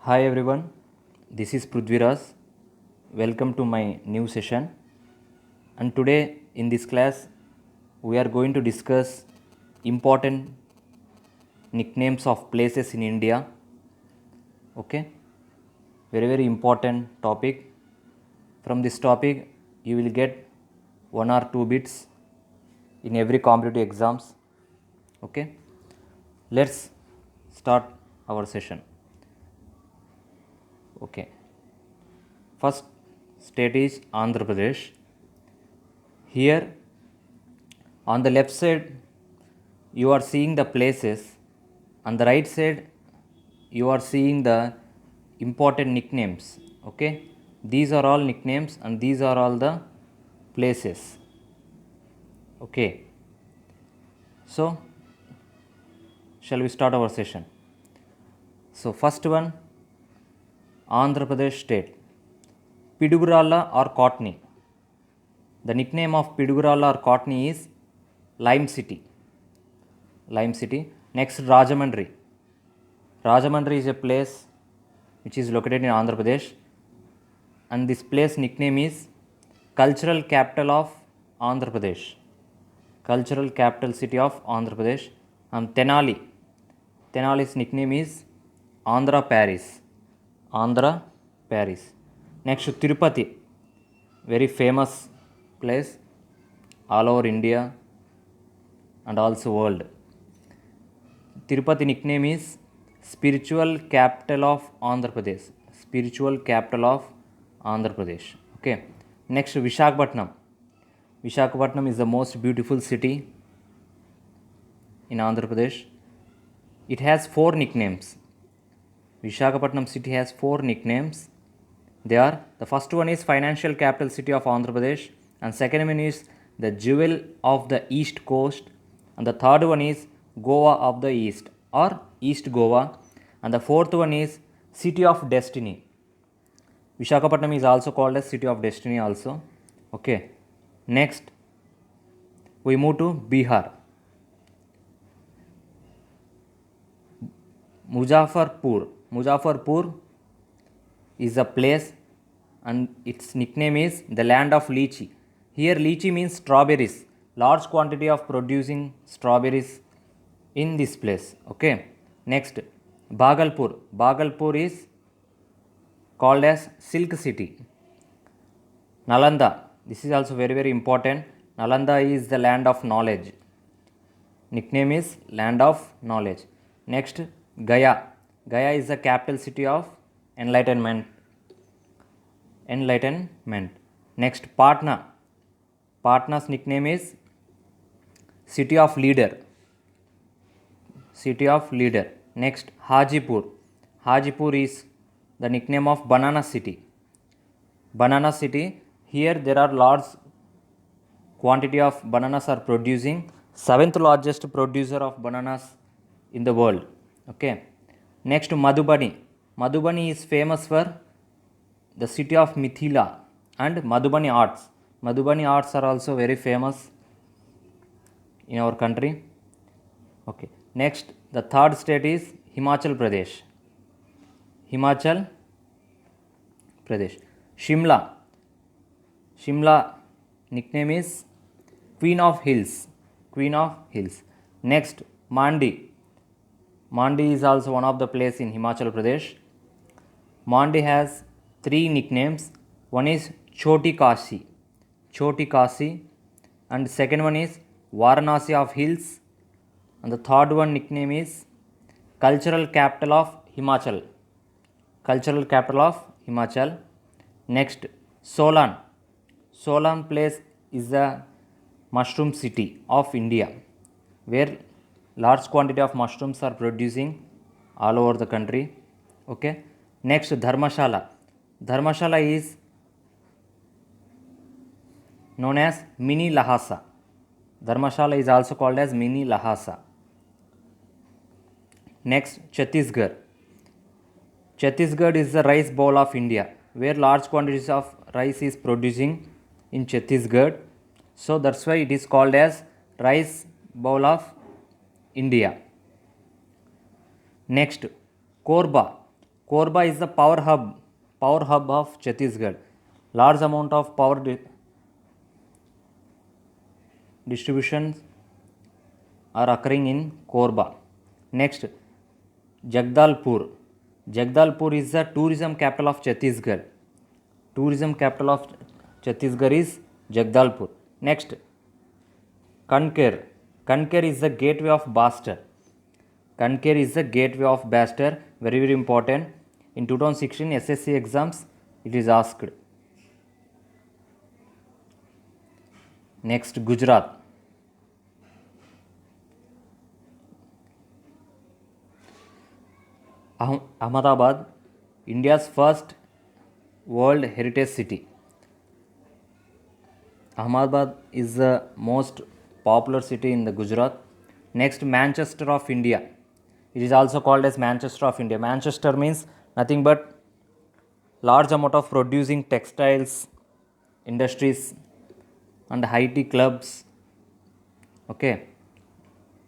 Hi everyone, this is Prudviras. Welcome to my new session. And today in this class, we are going to discuss important nicknames of places in India. Okay, very important topic. From this topic, you will get 1 or 2 bits in every competitive exams. Okay, let's start our session. Okay, first state is Andhra Pradesh. Here on the left side you are seeing the places, on the right side you are seeing the important nicknames. Okay, these are all nicknames and these are all the places. Okay, so shall we start our session? So first one, Andhra Pradesh state, Pidugurala or Cottony. The nickname of Pidugurala or Cottony is Lime City. Lime City. Next, Rajahmundry. Rajahmundry is a place which is located in Andhra Pradesh, and this place nickname is Cultural Capital of Andhra Pradesh. Cultural Capital City of Andhra Pradesh. And Tenali. Tenali's nickname is Andhra Paris. Andhra Paris. Next, Tirupati. Very famous place all over India and also world. Tirupati nickname is Spiritual Capital of Andhra Pradesh. Spiritual Capital of Andhra Pradesh. Okay. Next, Visakhapatnam. Visakhapatnam is the most beautiful city in Andhra Pradesh. It has 4 nicknames. Visakhapatnam city has 4 nicknames. They are, the first one is Financial Capital City of Andhra Pradesh, and second one is the Jewel of the East Coast, and the third one is Goa of the East or East Goa, and the fourth one is City of Destiny. Visakhapatnam is also called as City of Destiny also. Okay. Next, we move to Bihar. Muzaffarpur. Muzaffarpur is a place and its nickname is the land of lychee. Here lychee means strawberries. Large quantity of producing strawberries in this place. Okay. Next, Bhagalpur. Bhagalpur is called as Silk City. Nalanda. This is also very important. Nalanda is the land of knowledge. Nickname is land of knowledge. Next, Gaya. Gaya is the capital city of enlightenment. Next, Patna. Patna's nickname is City of Leader. City of Leader. Next, Hajipur. Hajipur is the nickname of Banana City. Banana City. Here there are large quantity of bananas are producing. 7th largest producer of bananas in the world. Okay. Next, Madhubani. Madhubani is famous for the city of Mithila and Madhubani arts. Madhubani arts are also very famous in our country. Okay. Next, the third state is Himachal Pradesh. Himachal Pradesh. Shimla. Shimla nickname is Queen of Hills. Queen of Hills. Next, Mandi. Mandi is also one of the place in Himachal Pradesh. Mandi has 3 nicknames. One is Choti Kashi. Choti Kashi. And second one is Varanasi of Hills. And the third one nickname is Cultural Capital of Himachal. Cultural Capital of Himachal. Next, Solan. Solan place is the mushroom city of India, where large quantity of mushrooms are producing all over the country. Okay. Next, Dharmashala. Dharmashala is known as Mini Lhasa. Dharmashala is also called as Mini Lhasa. Next, Chhattisgarh. Chhattisgarh is the rice bowl of India, where large quantities of rice is producing in Chhattisgarh. So that's why it is called as rice bowl of India. Next, Korba. Korba is the power hub of Chhattisgarh. Large amount of power distributions are occurring in Korba. Next, Jagdalpur. Jagdalpur is the tourism capital of Chhattisgarh. Tourism capital of Chhattisgarh is Jagdalpur. Next, Kanker. Kanker is the gateway of Bastar. Kanker is the gateway of Bastar. Very, very important. In 2016 SSC exams, it is asked. Next, Gujarat. Ahmedabad, India's first World Heritage City. Ahmedabad is the most popular city in the Gujarat. Next, Manchester of India. It is also called as Manchester of India. Manchester means nothing but large amount of producing textiles, industries and IT clubs. Okay.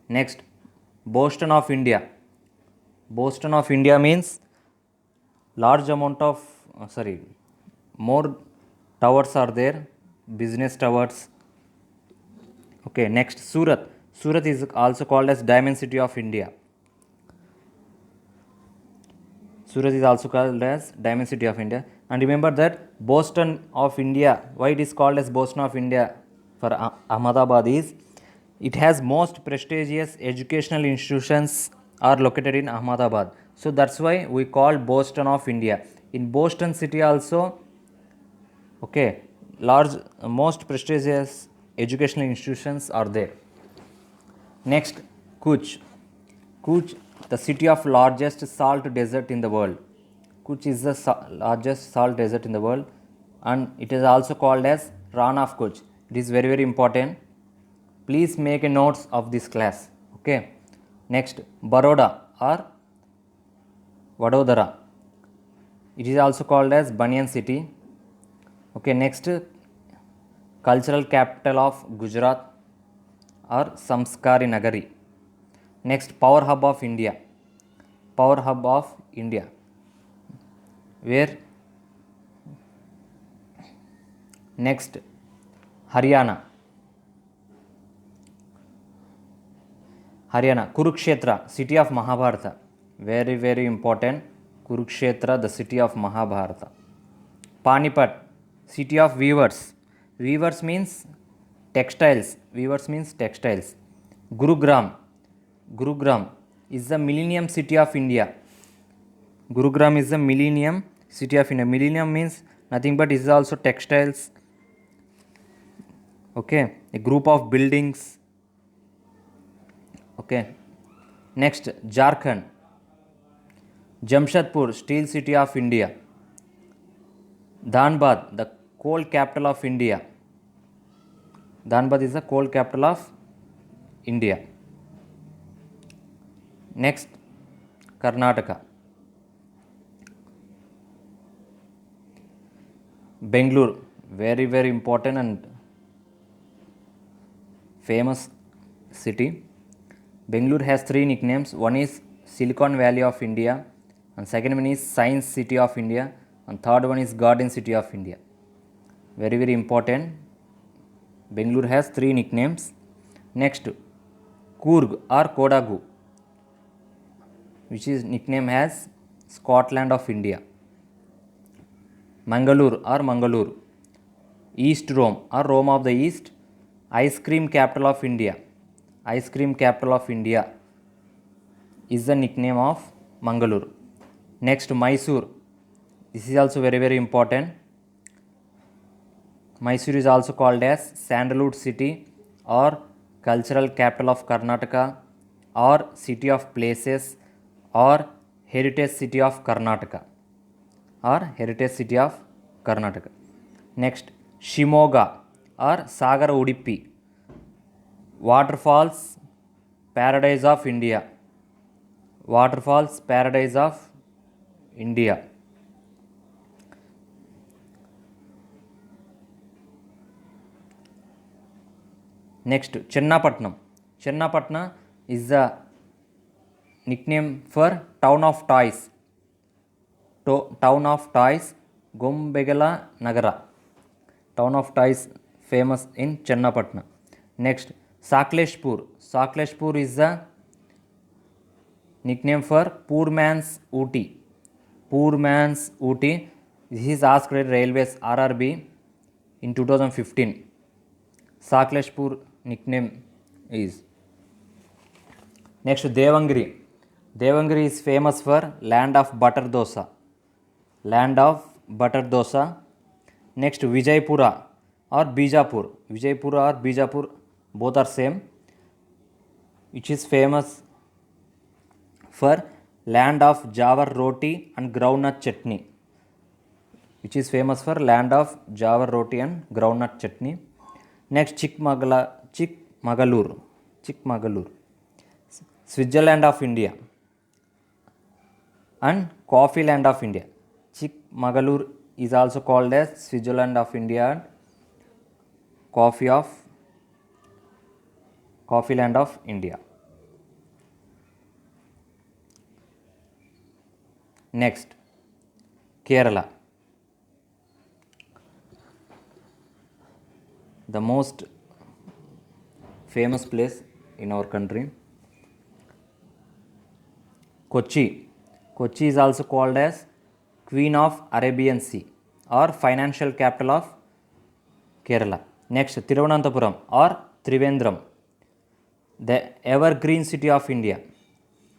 Next, Boston of India. Boston of India means large amount of more towers are there, business towers. Okay, next, Surat. Surat is also called as Diamond City of India. Surat is also called as Diamond City of India. And remember that Boston of India, why it is called as Boston of India for Ahmedabad is, it has most prestigious educational institutions are located in Ahmedabad. So that's why we call Boston of India. In Boston city also, okay, most prestigious educational institutions are there. Next, Kutch. Kutch, the city of largest salt desert in the world. Kutch is the largest salt desert in the world, and it is also called as Ran of Kutch. It is very, very important. Please make a notes of this class. Okay. Next, Baroda or Vadodara. It is also called as Banyan City. Okay. Next, cultural capital of Gujarat or Samskari Nagari. Next, power hub of India. Power hub of India. Where? Next, Haryana. Haryana, Kurukshetra, city of Mahabharata. Very, very important. Kurukshetra, the city of Mahabharata. Panipat, city of weavers. Weavers means textiles. Weavers means textiles. Gurugram. Gurugram is the millennium city of India. Gurugram is the millennium city of India. Millennium means nothing but is also textiles. Okay, a group of buildings. Okay. Next, Jharkhand. Jamshedpur, steel city of India. Dhanbad, the coal capital of India. Dhanbad is the coal capital of India. Next, Karnataka. Bangalore, very, very important and famous city. Bangalore has three nicknames. One is Silicon Valley of India, and second one is Science City of India, and third one is Garden City of India. Very, very important. Bangalore has three nicknames. Next, Coorg or Kodagu, which is nickname as Scotland of India. Mangalore or Mangalore, East Rome or Rome of the East, ice cream capital of India. Ice cream capital of India is the nickname of Mangalore. Next, Mysore. This is also very, very important. Mysore is also called as Sandalwood City or Cultural Capital of Karnataka or City of Places or Heritage City of Karnataka or Heritage City of Karnataka. Next, Shimoga or Sagar Udupi, Waterfalls Paradise of India. Waterfalls Paradise of India. Next, Chennapatnam. Chennapatnam is the nickname for town of toys. town of toys, Gombegala Nagara. Town of toys famous in Chennapatna. Next, Sakleshpur. Sakleshpur is the nickname for poor man's Ooty. Poor man's Ooty. This is asked at Railways RRB in 2015. Sakleshpur nickname is. Next, Devangiri. Devangiri is famous for land of butter dosa. Land of butter dosa. Next, Vijaypura or Bijapur. Vijaypura or Bijapur, both are same, which is famous for land of jawar roti and groundnut chutney. Which is famous for land of jawar roti and groundnut chutney. Next, Chikmagalur. Switzerland of India and coffee land of India. Chikmagalur is also called as Switzerland of India and coffee land of India. Next, Kerala. The most famous place in our country. Kochi. Kochi is also called as Queen of Arabian Sea or financial capital of Kerala. Next, Thiruvananthapuram or Trivandrum, the evergreen city of India.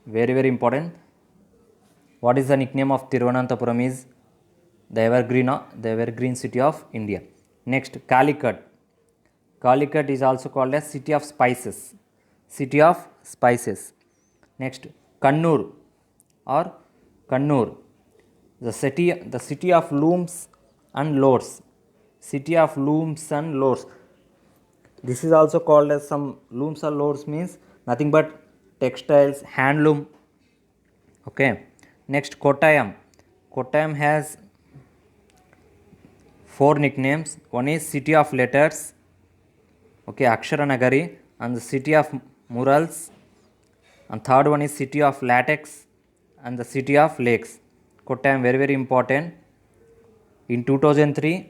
Very, very important. What is the nickname of Thiruvananthapuram is the evergreen city of India. Next, Calicut. Calicut is also called as city of spices. City of spices. Next, Kannur or Kannur, the city of looms and lords. City of looms and lords. This is also called as some looms or lords means nothing but textiles, handloom. Okay. Next, Kottayam. Kottayam has 4 nicknames. One is city of letters. Okay, Akshara Nagari, and the city of murals. And third one is city of latex and the city of lakes. Kottayam, very, very important. In 2003,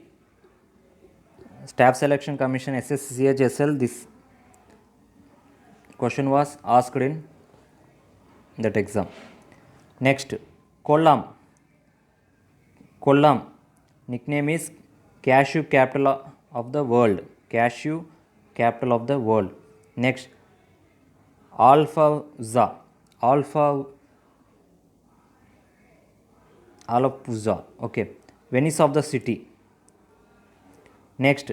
Staff Selection Commission SSCHSL, this question was asked in that exam. Next, Kollam. Kollam nickname is cashew capital of the world. Cashew capital of the world. Next, Alapuzha. Okay, Venice of the city. Next,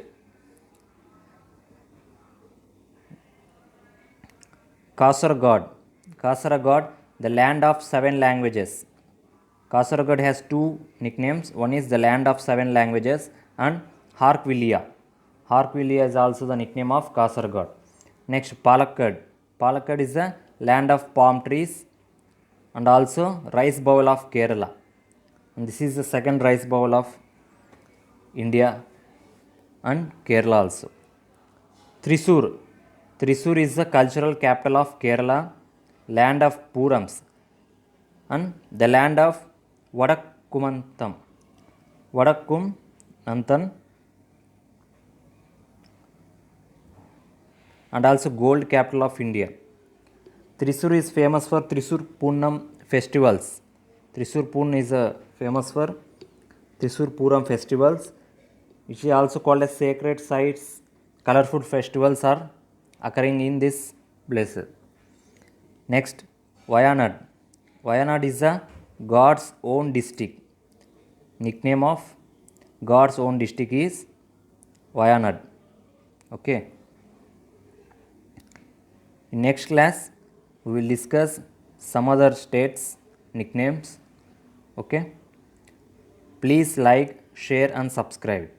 Kasaragod. Kasaragod, the land of 7 languages. Kasaragod has 2 nicknames. One is the land of 7 languages and Harkvillia. Harkvillia is also the nickname of Kasaragod. Next, Palakkad. Palakkad is the land of palm trees and also rice bowl of Kerala. And this is the second rice bowl of India and Kerala also. Thrissur. Thrissur is the cultural capital of Kerala, land of Purams and the land of Vadakkumantam. Vadakkumantan and also gold capital of India. Thrissur is famous for Thrissur Poonam festivals. Thrissur Poon is famous for Thrissur Puram festivals, which is also called as sacred sites. Colorful festivals are occurring in this place. Next, Wayanad. Wayanad is a God's own district. Nickname of God's own district is Wayanad. Okay. In next class, we will discuss some other states' nicknames. Okay. Please like, share and subscribe.